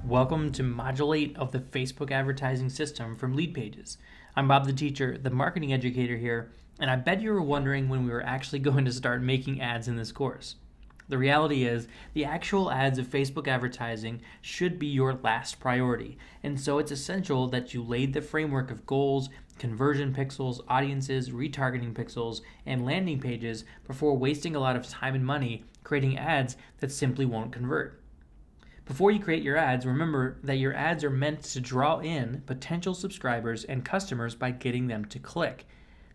Welcome to Module 8 of the Facebook advertising system from LeadPages. I'm Bob the teacher, the marketing educator here, and I bet you were wondering when we were actually going to start making ads in this course. The reality is, the actual ads of Facebook advertising should be your last priority, and so it's essential that you laid the framework of goals, conversion pixels, audiences, retargeting pixels, and landing pages before wasting a lot of time and money creating ads that simply won't convert. Before you create your ads, remember that your ads are meant to draw in potential subscribers and customers by getting them to click.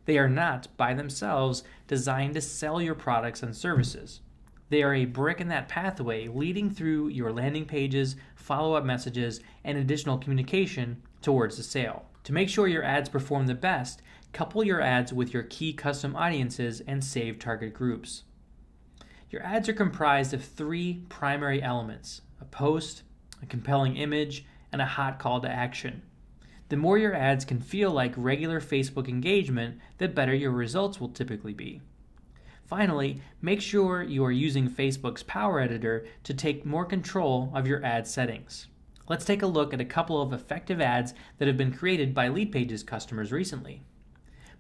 They are not, by themselves, designed to sell your products and services. They are a brick in that pathway leading through your landing pages, follow-up messages, and additional communication towards the sale. To make sure your ads perform the best, couple your ads with your key custom audiences and save target groups. Your ads are comprised of three primary elements: a post, a compelling image, and a hot call to action. The more your ads can feel like regular Facebook engagement, the better your results will typically be. Finally, make sure you are using Facebook's Power Editor to take more control of your ad settings. Let's take a look at a couple of effective ads that have been created by LeadPages customers recently.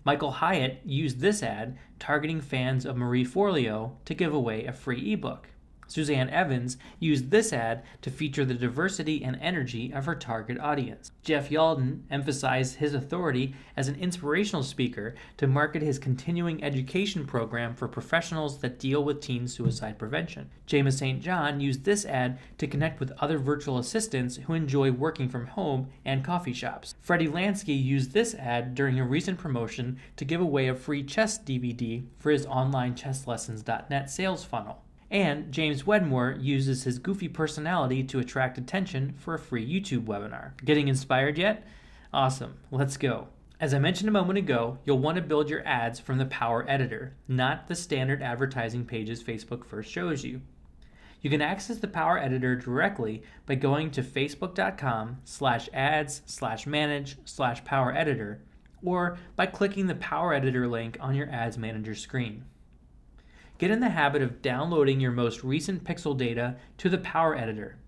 Michael Hyatt used this ad targeting fans of Marie Forleo to give away a free ebook. Suzanne Evans used this ad to feature the diversity and energy of her target audience. Jeff Yalden emphasized his authority as an inspirational speaker to market his continuing education program for professionals that deal with teen suicide prevention. James St. John used this ad to connect with other virtual assistants who enjoy working from home and coffee shops. Freddie Lansky used this ad during a recent promotion to give away a free chess DVD for his online chesslessons.net sales funnel. And James Wedmore uses his goofy personality to attract attention for a free YouTube webinar. Getting inspired yet? Awesome, let's go. As I mentioned a moment ago, you'll want to build your ads from the Power Editor, not the standard advertising pages Facebook first shows you. You can access the Power Editor directly by going to facebook.com/ads/manage/Power Editor, or by clicking the Power Editor link on your Ads Manager screen. Get in the habit of downloading your most recent pixel data to the Power Editor.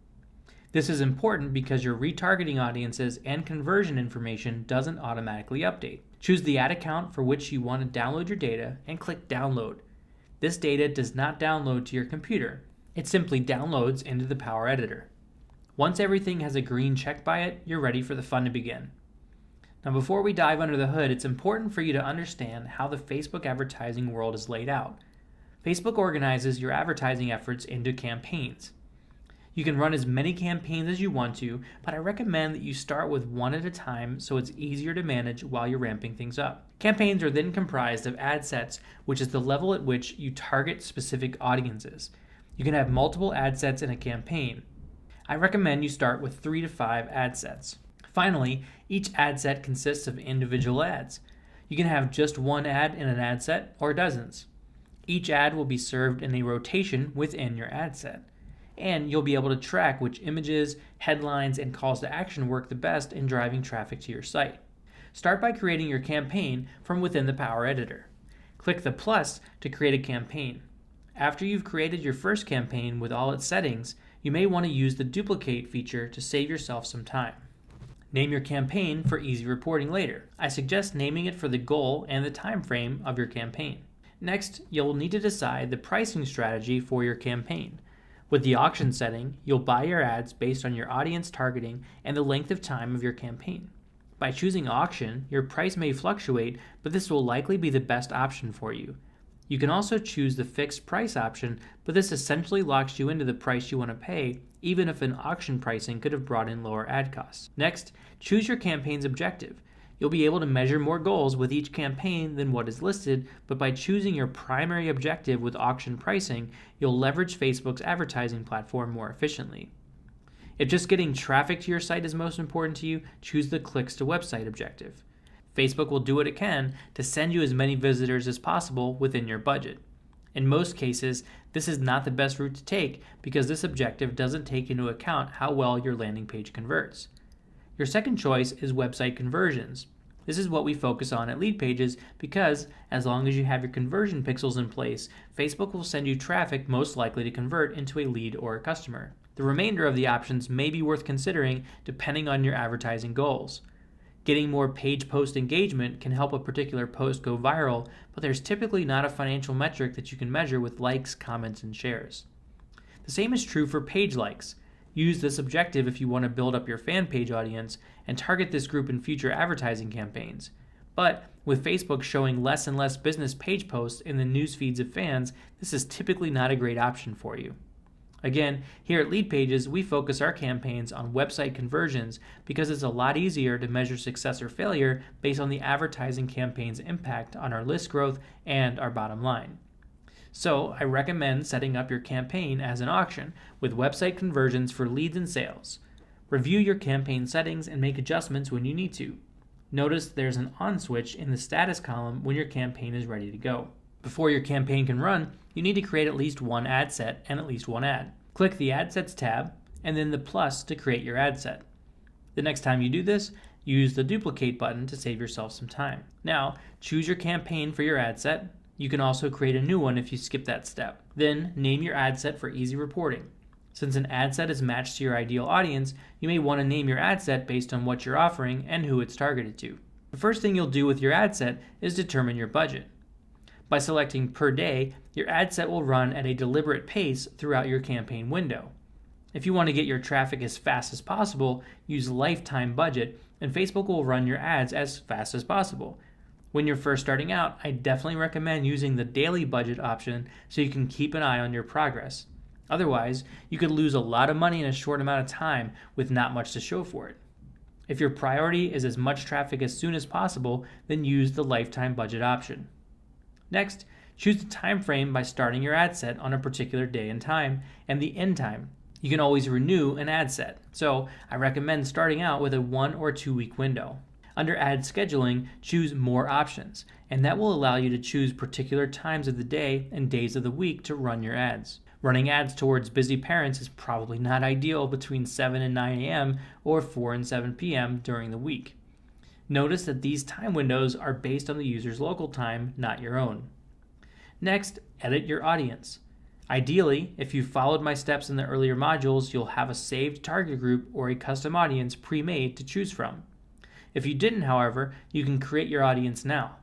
This is important because your retargeting audiences and conversion information doesn't automatically update. Choose the ad account for which you want to download your data and click Download. This data does not download to your computer. It simply downloads into the Power Editor. Once everything has a green check by it, you're ready for the fun to begin. Now, before we dive under the hood, it's important for you to understand how the Facebook advertising world is laid out. Facebook organizes your advertising efforts into campaigns. You can run as many campaigns as you want to, but I recommend that you start with one at a time so it's easier to manage while you're ramping things up. Campaigns are then comprised of ad sets, which is the level at which you target specific audiences. You can have multiple ad sets in a campaign. I recommend you start with 3 to 5 ad sets. Finally, each ad set consists of individual ads. You can have just one ad in an ad set or dozens. Each ad will be served in a rotation within your ad set, and you'll be able to track which images, headlines, and calls to action work the best in driving traffic to your site. Start by creating your campaign from within the Power Editor. Click the plus to create a campaign. After you've created your first campaign with all its settings, you may want to use the duplicate feature to save yourself some time. Name your campaign for easy reporting later. I suggest naming it for the goal and the time frame of your campaign. Next, you'll need to decide the pricing strategy for your campaign. With the auction setting, you'll buy your ads based on your audience targeting and the length of time of your campaign. By choosing auction, your price may fluctuate, but this will likely be the best option for you. You can also choose the fixed price option, but this essentially locks you into the price you want to pay, even if an auction pricing could have brought in lower ad costs. Next, choose your campaign's objective. You'll be able to measure more goals with each campaign than what is listed, but by choosing your primary objective with auction pricing, you'll leverage Facebook's advertising platform more efficiently. If just getting traffic to your site is most important to you, choose the clicks to website objective. Facebook will do what it can to send you as many visitors as possible within your budget. In most cases, this is not the best route to take because this objective doesn't take into account how well your landing page converts. Your second choice is website conversions. This is what we focus on at LeadPages because as long as you have your conversion pixels in place, Facebook will send you traffic most likely to convert into a lead or a customer. The remainder of the options may be worth considering depending on your advertising goals. Getting more page post engagement can help a particular post go viral, but there's typically not a financial metric that you can measure with likes, comments, and shares. The same is true for page likes. Use this objective if you want to build up your fan page audience and target this group in future advertising campaigns. But with Facebook showing less and less business page posts in the news feeds of fans, this is typically not a great option for you. Again, here at LeadPages, we focus our campaigns on website conversions because it's a lot easier to measure success or failure based on the advertising campaign's impact on our list growth and our bottom line. So I recommend setting up your campaign as an auction with website conversions for leads and sales. Review your campaign settings and make adjustments when you need to. Notice there's an on switch in the status column when your campaign is ready to go. Before your campaign can run, you need to create at least one ad set and at least one ad. Click the Ad Sets tab and then the plus to create your ad set. The next time you do this, use the duplicate button to save yourself some time. Now, choose your campaign for your ad set. You can also create a new one if you skip that step. Then, name your ad set for easy reporting. Since an ad set is matched to your ideal audience, you may want to name your ad set based on what you're offering and who it's targeted to. The first thing you'll do with your ad set is determine your budget. By selecting per day, your ad set will run at a deliberate pace throughout your campaign window. If you want to get your traffic as fast as possible, use lifetime budget, and Facebook will run your ads as fast as possible. When you're first starting out, I definitely recommend using the daily budget option so you can keep an eye on your progress. Otherwise, you could lose a lot of money in a short amount of time with not much to show for it. If your priority is as much traffic as soon as possible, then use the lifetime budget option. Next, choose the time frame by starting your ad set on a particular day and time, and the end time. You can always renew an ad set, so I recommend starting out with a 1 or 2 week window. Under ad scheduling, choose more options, and that will allow you to choose particular times of the day and days of the week to run your ads. Running ads towards busy parents is probably not ideal between 7 and 9 a.m. or 4 and 7 p.m. during the week. Notice that these time windows are based on the user's local time, not your own. Next, edit your audience. Ideally, if you followed my steps in the earlier modules, you'll have a saved target group or a custom audience pre-made to choose from. If you didn't, however, you can create your audience now.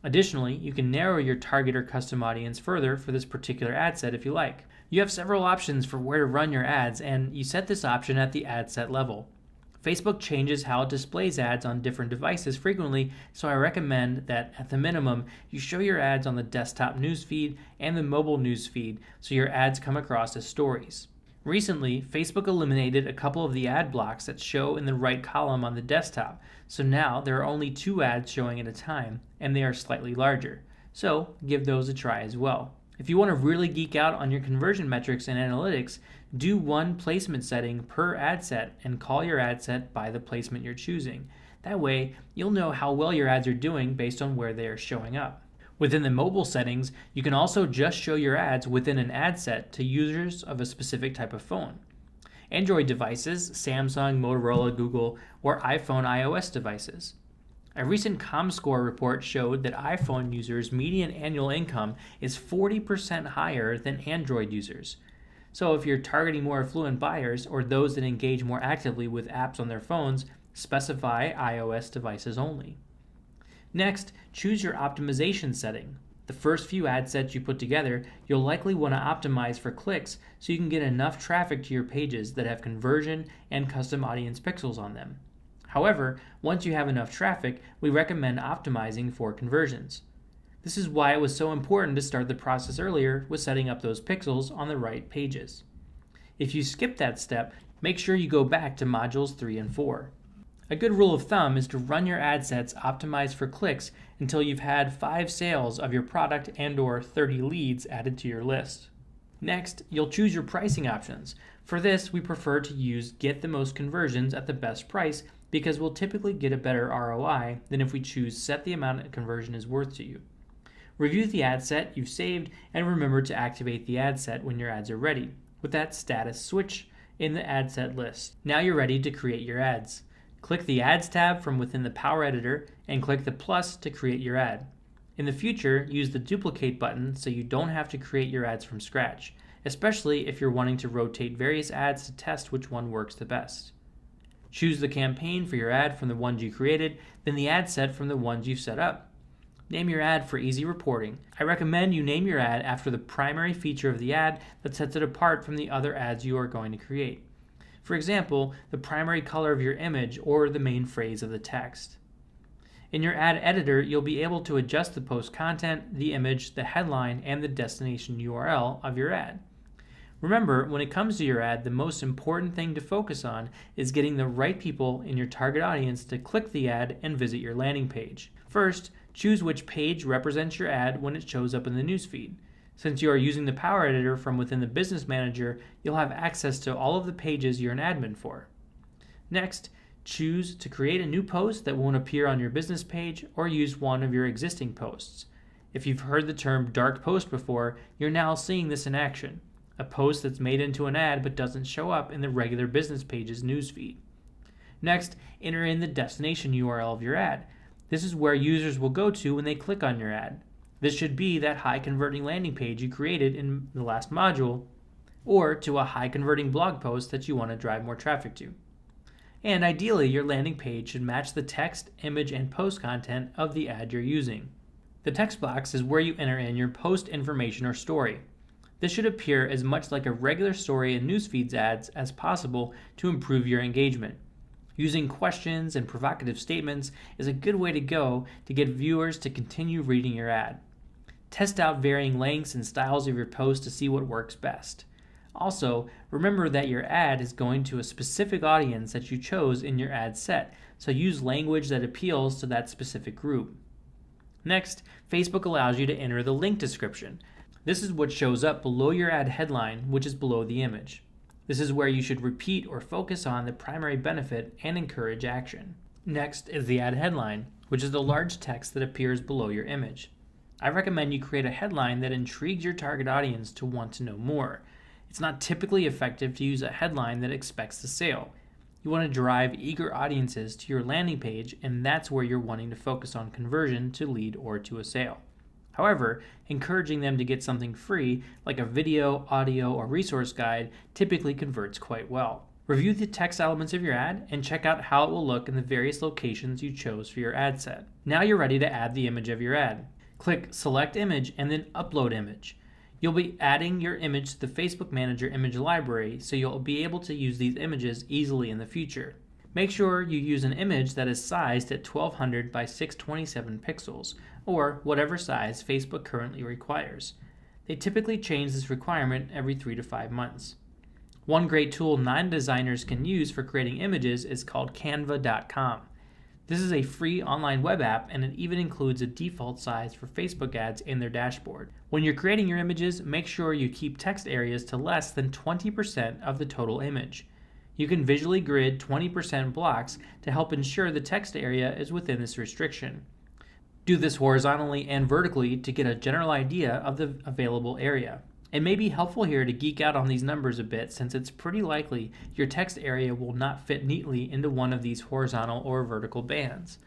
Additionally, you can narrow your target or custom audience further for this particular ad set if you like. You have several options for where to run your ads, and you set this option at the ad set level. Facebook changes how it displays ads on different devices frequently, so I recommend that at the minimum, you show your ads on the desktop newsfeed and the mobile newsfeed so your ads come across as stories. Recently, Facebook eliminated a couple of the ad blocks that show in the right column on the desktop, so now there are only 2 ads showing at a time, and they are slightly larger. So give those a try as well. If you want to really geek out on your conversion metrics and analytics, do one placement setting per ad set and call your ad set by the placement you're choosing. That way, you'll know how well your ads are doing based on where they are showing up. Within the mobile settings, you can also just show your ads within an ad set to users of a specific type of phone. Android devices, Samsung, Motorola, Google, or iPhone iOS devices. A recent ComScore report showed that iPhone users' median annual income is 40% higher than Android users. So if you're targeting more affluent buyers or those that engage more actively with apps on their phones, specify iOS devices only. Next, choose your optimization setting. The first few ad sets you put together, you'll likely want to optimize for clicks so you can get enough traffic to your pages that have conversion and custom audience pixels on them. However, once you have enough traffic, we recommend optimizing for conversions. This is why it was so important to start the process earlier with setting up those pixels on the right pages. If you skip that step, make sure you go back to modules 3 and 4. A good rule of thumb is to run your ad sets optimized for clicks until you've had 5 sales of your product and/or 30 leads added to your list. Next, you'll choose your pricing options. For this, we prefer to use get the most conversions at the best price because we'll typically get a better ROI than if we choose set the amount a conversion is worth to you. Review the ad set you've saved and remember to activate the ad set when your ads are ready with that status switch in the ad set list. Now you're ready to create your ads. Click the Ads tab from within the Power Editor and click the plus to create your ad. In the future, use the Duplicate button so you don't have to create your ads from scratch. especially if you're wanting to rotate various ads to test which one works the best. Choose the campaign for your ad from the ones you created, then the ad set from the ones you've set up. Name your ad for easy reporting. I recommend you name your ad after the primary feature of the ad that sets it apart from the other ads you are going to create. For example, the primary color of your image or the main phrase of the text. In your ad editor, you'll be able to adjust the post content, the image, the headline, and the destination URL of your ad. Remember, when it comes to your ad, the most important thing to focus on is getting the right people in your target audience to click the ad and visit your landing page. First, choose which page represents your ad when it shows up in the newsfeed. Since you are using the Power Editor from within the Business Manager, you'll have access to all of the pages you're an admin for. Next, choose to create a new post that won't appear on your business page or use one of your existing posts. If you've heard the term dark post before, you're now seeing this in action. A post that's made into an ad but doesn't show up in the regular business page's newsfeed. Next, enter in the destination URL of your ad. This is where users will go to when they click on your ad. This should be that high converting landing page you created in the last module, or to a high converting blog post that you want to drive more traffic to. And ideally, your landing page should match the text, image, and post content of the ad you're using. The text box is where you enter in your post information or story. This should appear as much like a regular story in newsfeeds ads as possible to improve your engagement. Using questions and provocative statements is a good way to go to get viewers to continue reading your ad. Test out varying lengths and styles of your post to see what works best. Also, remember that your ad is going to a specific audience that you chose in your ad set, so use language that appeals to that specific group. Next, Facebook allows you to enter the link description. This is what shows up below your ad headline, which is below the image. This is where you should repeat or focus on the primary benefit and encourage action. Next is the ad headline, which is the large text that appears below your image. I recommend you create a headline that intrigues your target audience to want to know more. It's not typically effective to use a headline that expects a sale. You want to drive eager audiences to your landing page, and that's where you're wanting to focus on conversion to lead or to a sale. However, encouraging them to get something free, like a video, audio, or resource guide, typically converts quite well. Review the text elements of your ad and check out how it will look in the various locations you chose for your ad set. Now you're ready to add the image of your ad. Click Select Image and then Upload Image. You'll be adding your image to the Facebook Manager image library, so you'll be able to use these images easily in the future. Make sure you use an image that is sized at 1200 by 627 pixels, or whatever size Facebook currently requires. They typically change this requirement every 3 to 5 months. One great tool non-designers can use for creating images is called Canva.com. This is a free online web app, and it even includes a default size for Facebook ads in their dashboard. When you're creating your images, make sure you keep text areas to less than 20% of the total image. You can visually grid 20% blocks to help ensure the text area is within this restriction. Do this horizontally and vertically to get a general idea of the available area. It may be helpful here to geek out on these numbers a bit, since it's pretty likely your text area will not fit neatly into one of these horizontal or vertical bands.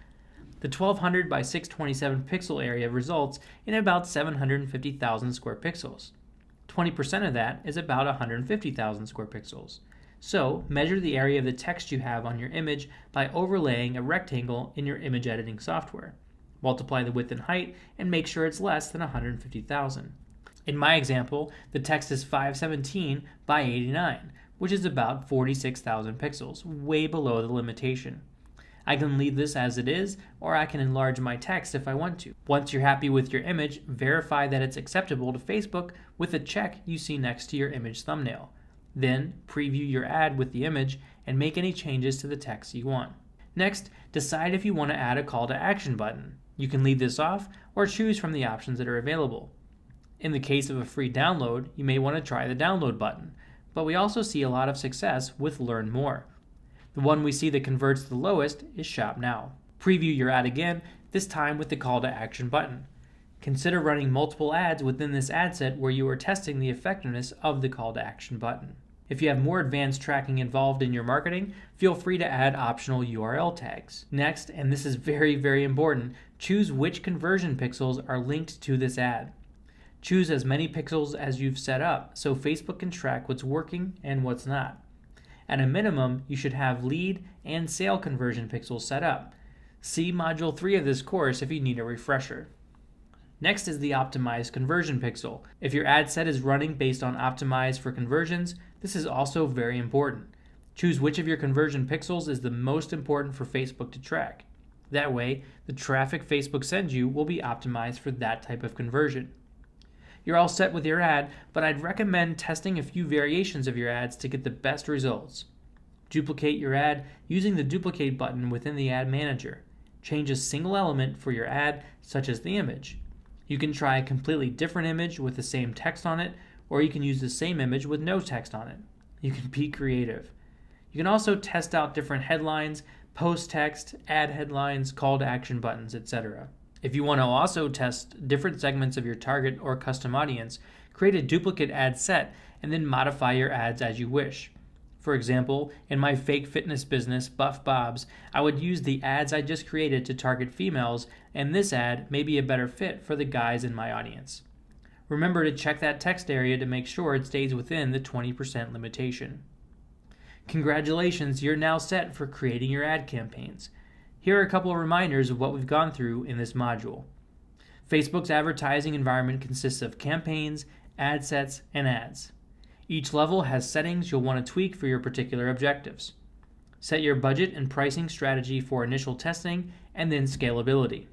The 1200 by 627 pixel area results in about 750,000 square pixels. 20% of that is about 150,000 square pixels. So, measure the area of the text you have on your image by overlaying a rectangle in your image editing software. Multiply the width and height and make sure it's less than 150,000. In my example, the text is 517 by 89, which is about 46,000 pixels, way below the limitation. I can leave this as it is, or I can enlarge my text if I want to. Once you're happy with your image, verify that it's acceptable to Facebook with a check you see next to your image thumbnail. Then, preview your ad with the image and make any changes to the text you want. Next, decide if you want to add a call to action button. You can leave this off or choose from the options that are available. In the case of a free download, you may want to try the download button, but we also see a lot of success with Learn More. The one we see that converts the lowest is Shop Now. Preview your ad again, this time with the call to action button. Consider running multiple ads within this ad set where you are testing the effectiveness of the call to action button. If you have more advanced tracking involved in your marketing, feel free to add optional URL tags. Next, and this is very, very important, choose which conversion pixels are linked to this ad. Choose as many pixels as you've set up so Facebook can track what's working and what's not. At a minimum, you should have lead and sale conversion pixels set up. See Module 3 of this course if you need a refresher. Next is the optimized conversion pixel. If your ad set is running based on optimized for conversions, this is also very important. Choose which of your conversion pixels is the most important for Facebook to track. That way, the traffic Facebook sends you will be optimized for that type of conversion. You're all set with your ad, but I'd recommend testing a few variations of your ads to get the best results. Duplicate your ad using the duplicate button within the ad manager. Change a single element for your ad, such as the image. You can try a completely different image with the same text on it, or you can use the same image with no text on it. You can be creative. You can also test out different headlines, post text, ad headlines, call to action buttons, etc. If you want to also test different segments of your target or custom audience, create a duplicate ad set and then modify your ads as you wish. For example, in my fake fitness business, Buff Bob's, I would use the ads I just created to target females, and this ad may be a better fit for the guys in my audience. Remember to check that text area to make sure it stays within the 20% limitation. Congratulations, you're now set for creating your ad campaigns. Here are a couple of reminders of what we've gone through in this module. Facebook's advertising environment consists of campaigns, ad sets, and ads. Each level has settings you'll want to tweak for your particular objectives. Set your budget and pricing strategy for initial testing and then scalability.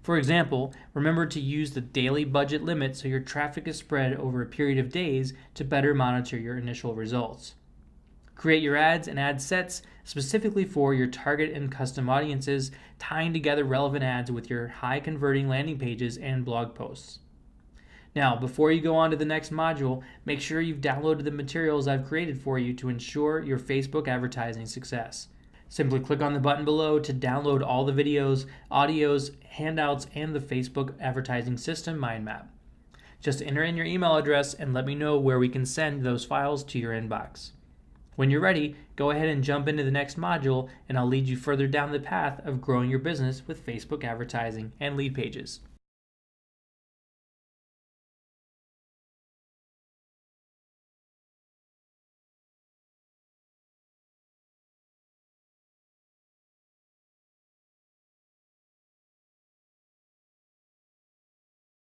For example, remember to use the daily budget limit so your traffic is spread over a period of days to better monitor your initial results. Create your ads and ad sets specifically for your target and custom audiences, tying together relevant ads with your high-converting landing pages and blog posts. Now, before you go on to the next module, make sure you've downloaded the materials I've created for you to ensure your Facebook advertising success. Simply click on the button below to download all the videos, audios, handouts, and the Facebook advertising system mind map. Just enter in your email address and let me know where we can send those files to your inbox. When you're ready, go ahead and jump into the next module, and I'll lead you further down the path of growing your business with Facebook advertising and LeadPages.